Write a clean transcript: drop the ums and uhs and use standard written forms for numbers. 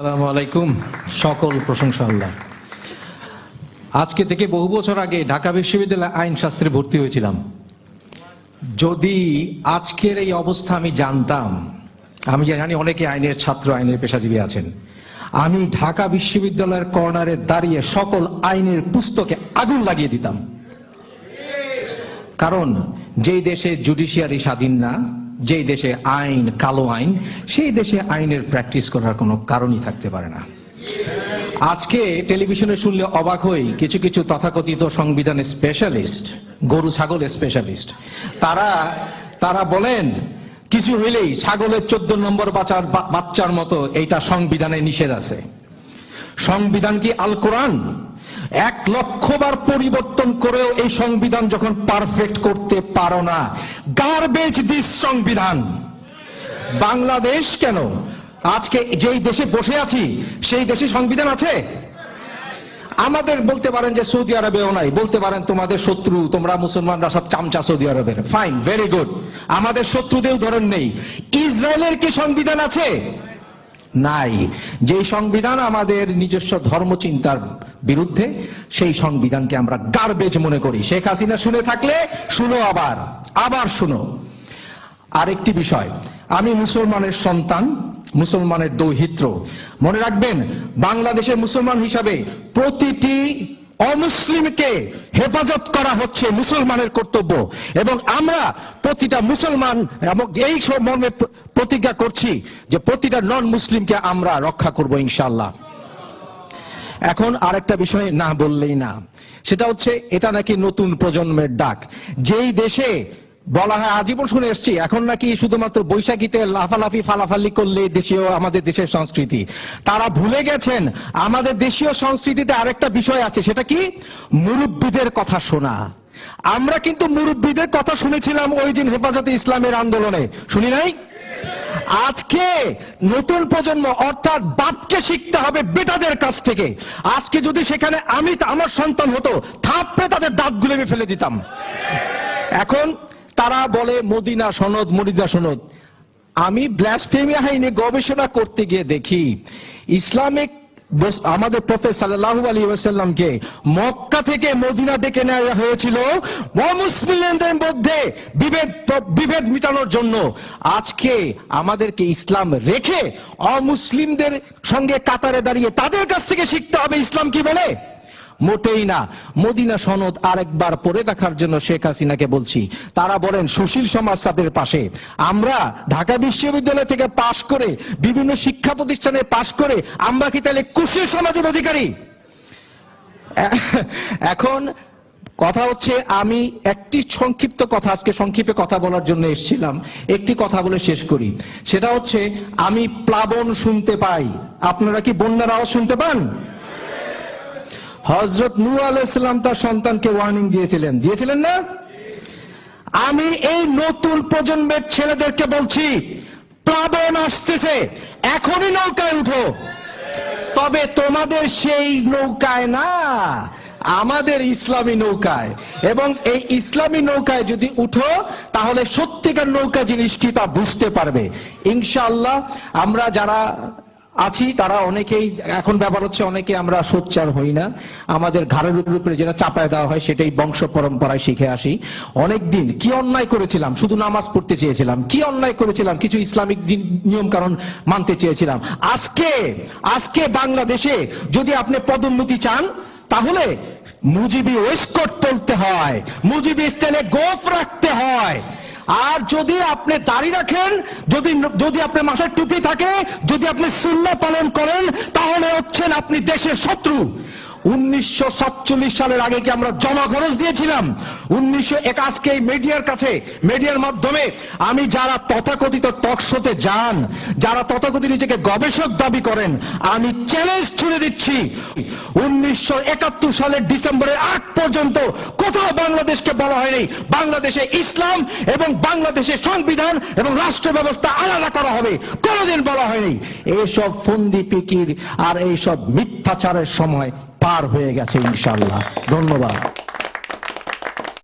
আসসালামু আলাইকুম। সকল প্রশংসা আল্লাহ। আজকে থেকে বহু বছর আগে ঢাকা বিশ্ববিদ্যালয়ে আইন শাস্ত্রে ভর্তি হয়েছিলাম। যদি আজকের এই অবস্থা আমি জানতাম, আমি জানি অনেকে আইনের ছাত্র, আইনের পেশাজীবী আছেন, আমি ঢাকা বিশ্ববিদ্যালয়ের কর্নারে দাঁড়িয়ে সকল আইনের পুস্তকে আগুন লাগিয়ে দিতাম। কারণ যেই দেশে জুডিশিয়ারি স্বাধীন না, যেই দেশে আইন কালো আইন, সেই দেশে আইনের প্র্যাকটিস করার কোনো কারণই থাকতে পারে না। আজকে টেলিভিশনে শুনলে অবাক হই, কিছু কিছু তথাকথিত সংবিধানের স্পেশালিস্ট, গরু ছাগলের স্পেশালিস্ট, তারা বলেন কিছু হইলেই ছাগলের 14 নম্বর বাচ্চার মতো এইটা সংবিধানে নিষেধ আছে। সংবিধান কি আল কোরআন? 1 লক্ষ বার পরিবর্তন করেও এই সংবিধান যখন পারফেক্ট করতে পারো না, গার্বেজ দিস সংবিধান। বাংলাদেশ কেন, আজকে যেই দেশে বসে আছি সেই দেশে সংবিধান আছে? আমাদের বলতে পারেন যে সৌদি আরবেও নাই, বলতে পারেন তোমাদের শত্রু, তোমরা মুসলমানরা সব চামচা সৌদি আরবের, ফাইন, ভেরি গুড, আমাদের শত্রুদেরও ধরেন নেই। ইসরায়েলের কি সংবিধান আছে? নাই। যে সংবিধান আমাদের নিজস্ব ধর্মচিন্তার বিরুদ্ধে, সেই সংবিধানকে আমরা গার্বেজ মনে করি। শেখ হাসিনা শুনে থাকলে শুনো, আবার শুনো। আরেকটি বিষয়, আমি মুসলমানের সন্তান, মুসলমানের দৌহিত্র। মনে রাখবেন, বাংলাদেশের মুসলমান হিসাবে প্রতিটি অমুসলিমকে হেফাজত করা হচ্ছে মুসলমানের কর্তব্য, এবং আমরা প্রতিটা মুসলমান এবং এই মর্মে প্রতিজ্ঞা করছি যে প্রতিটা নন মুসলিমকে আমরা রক্ষা করব ইনশাআল্লাহ। এখন আরেকটা বিষয় না বললেই না, সেটা হচ্ছে এটা নাকি নতুন প্রজন্মের ডাক। যেই দেশে বলা হয়, আজীবন শুনে এসছি, এখন নাকি শুধুমাত্র বৈশাখীতে লাফালাফি ফালাফালি করলে দেশীয়, আমাদের দেশের সংস্কৃতি। তারা ভুলে গেছেন আমাদের দেশীয় সংস্কৃতিতে আরেকটা বিষয় আছে, সেটা কি? মুরব্বীদের কথা শোনা। আমরা কিন্তু মুরব্বীদের কথা শুনেছিলাম ওই দিন হেফাজতে ইসলামের আন্দোলনে, শুনি নাই? আজকে নতুন প্রজন্ম, অর্থাৎ বাপকে শিখতে হবে বেটাদের কাছ থেকে। আজকে যদি সেখানে আমি আমার সন্তান হতো, থাপ্পে তাদের দাঁতগুলো আমি ফেলে দিতাম। এখন তারা বলে মদিনা সনদ, মদিনা সনদ। আমি ব্লাসফেমি আইনে গবেষণা করতে গিয়ে দেখি, ইসলামিক আমাদের প্রফেসর সাল্লাল্লাহু আলাইহি ওয়াসাল্লামকে মক্কা থেকে মদিনা ডেকে নেওয়া হয়েছিল অমুসলিমদের মধ্যে বিভেদ মিটানোর জন্য। আজকে আমাদেরকে ইসলাম রেখে অমুসলিমদের সঙ্গে কাতারে দাঁড়িয়ে তাদের কাছ থেকে শিখতে হবে ইসলাম কি বলে? মোটেই না। মদিনা সনদ আরেকবার পড়ে দেখার জন্য শেখ হাসিনাকে বলছি। তারা বলেন সুশীল সমাজ তাদের পাশে। আমরা ঢাকা বিশ্ববিদ্যালয় থেকে পাশ করে, বিভিন্ন শিক্ষা প্রতিষ্ঠানে পাশ করে, আমরা কি তাহলে কুশীল সমাজের অধিকারী? এখন কথা হচ্ছে, আমি একটি সংক্ষিপ্ত কথা, আজকে সংক্ষেপে কথা বলার জন্য এসেছিলাম, একটি কথা বলে শেষ করি। সেটা হচ্ছে, আমি প্লাবন শুনতে পাই। আপনারা কি বন্যার আওয়াজ শুনতে পান? হযরত নূহ আলাইহিস সালাম তার সন্তানকে ওয়ার্নিং দিয়েছিলেন না? আমি এই নতুন প্রজন্মের ছেলেদেরকে বলছি, প্লাবন আসতেছে, এখনই নৌকায় উঠো। তবে তোমাদের সেই নৌকায় না, আমাদের ইসলামী নৌকায়। এবং এই ইসলামী নৌকায় যদি উঠো, তাহলে সত্যিকার নৌকা জিনিস কি তা বুঝতে পারবে ইনশাআল্লাহ। আমরা যারা আছি তারা অনেকেই, এখন ব্যাপার হচ্ছে অনেকে আমরা সোচ্চার হই না, আমাদের ঘাড়ের উপরে যেটা চাপায় দেওয়া হয় সেটাই বংশ পরম্পরায় শিখে আসি। অনেকদিন কি অন্যায় করেছিলাম, শুধু নামাজ পড়তে চেয়েছিলাম, কি অন্যায় করেছিলাম, কিছু ইসলামিক নিয়ম কানুন মানতে চেয়েছিলাম। আজকে বাংলাদেশে যদি আপনি পদোন্নতি চান, তাহলে মুজিবি ওয়েস্টকোট পরতে হয়, মুজিবি স্টাইলে গোফ রাখতে হয়। আর যদি আপনি দাড়ি রাখেন, যদি আপনার মাথায় টুপি থাকে, যদি আপনি সুন্নাহ পালন করেন, তাহলে হচ্ছেন আপনি দেশের শত্রু। 1947 সালের আগে কি আমরা জমা খরচ দিয়েছিলাম? 1901 আজকে এই মিডিয়ার মাধ্যমে আমি যারা তথাকথিত টক শোতে যান, যারা তথাকথিত নিজেকে গবেষক দাবি করেন, আমি চ্যালেঞ্জ ছুড়ে দিচ্ছি, 1971 সালের ডিসেম্বরের আগ পর্যন্ত কোথাও বাংলাদেশকে বলা হয়নি বাংলাদেশে ইসলাম এবং বাংলাদেশের সংবিধান এবং রাষ্ট্র ব্যবস্থা আলাদা করা হবে, কোনোদিন বলা হয়নি। এইসব ফন্দি পিকির আর এইসব মিথ্যাচারের সময় পার হয়ে গেছে ইনশাআল্লাহ। ধন্যবাদ।